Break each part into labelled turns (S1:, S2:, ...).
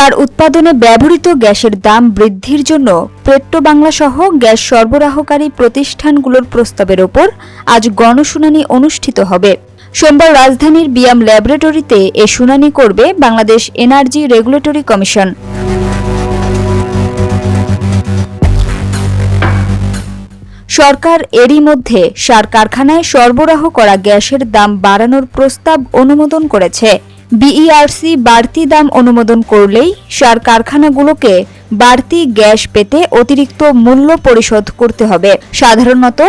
S1: যার উৎপাদনে ব্যবহৃত গ্যাসের দাম বৃদ্ধির জন্য পেট্রোবাংলা সহ গ্যাস সরবরাহকারী প্রতিষ্ঠানগুলোর প্রস্তাবের ওপর আজ গণশুনানি অনুষ্ঠিত হবে। সোমবার রাজধানীর বিয়াম ল্যাবরেটরিতে এ শুনানি করবে বাংলাদেশ এনার্জি রেগুলেটরি কমিশন। সরকার এরই মধ্যে সার কারখানায় সরবরাহ করা গ্যাসের দাম বাড়ানোর প্রস্তাব অনুমোদন করেছে। বিইআরসি বাড়তি দাম অনুমোদন করলেই সার কারখানাগুলোকে বাড়তি গ্যাস পেতে অতিরিক্ত মূল্য পরিশোধ করতে হবে। সাধারণত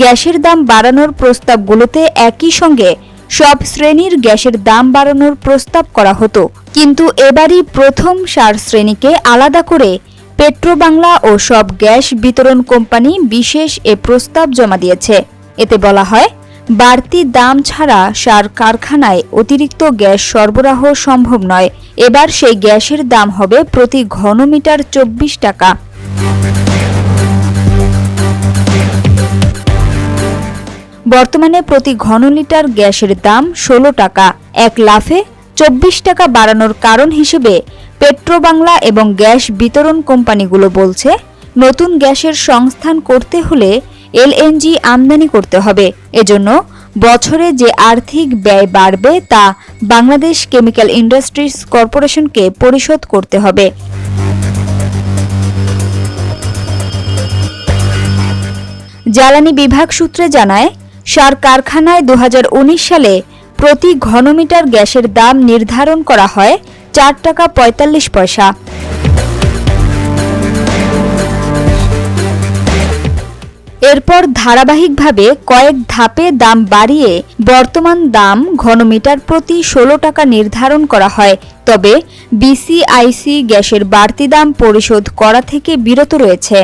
S1: গ্যাসের দাম বাড়ানোর প্রস্তাবগুলোতে একই সঙ্গে সব শ্রেণীর গ্যাসের দাম বাড়ানোর প্রস্তাব করা হতো, কিন্তু এবারই প্রথম সার শ্রেণীকে আলাদা করে পেট্রোবাংলা ও সব গ্যাস বিতরণ কোম্পানি বিশেষ এ প্রস্তাব জমা দিয়েছে। এতে বলা হয়, বাড়তি দাম ছাড়া সার কারখানায় অতিরিক্ত গ্যাস সরবরাহ সম্ভব নয়। এবার সেই গ্যাসের দাম হবে প্রতি ঘনমিটার 24 টাকা। বর্তমানে প্রতি ঘনলিটার গ্যাসের দাম 16 টাকা। এক লাফে 24 টাকা বাড়ানোর কারণ হিসেবে পেট্রোবাংলা এবং গ্যাস বিতরণ কোম্পানিগুলো বলছে, নতুন গ্যাসের সংস্থান করতে হলে এলএনজি আমদানি করতে হবে। এজন্য বছরে যে আর্থিক ব্যয় বাড়বে তা বাংলাদেশ কেমিক্যাল ইন্ডাস্ট্রিজ কর্পোরেশনকে পরিশোধ করতে হবে। জ্বালানি বিভাগ সূত্রে জানায়, সার কারখানায় 2019 সালে প্রতি ঘনমিটার গ্যাসের দাম নির্ধারণ করা হয় 4 টাকা 45 পয়সা। এরপর ধারাবাহিকভাবে কয়েক ধাপে দাম বাড়িয়ে বর্তমান দাম ঘনমিটার প্রতি 16 টাকা নির্ধারণ করা হয়। তবে বিসিআইসি গ্যাসের বাড়তি দাম পরিশোধ করা থেকে বিরত রয়েছে।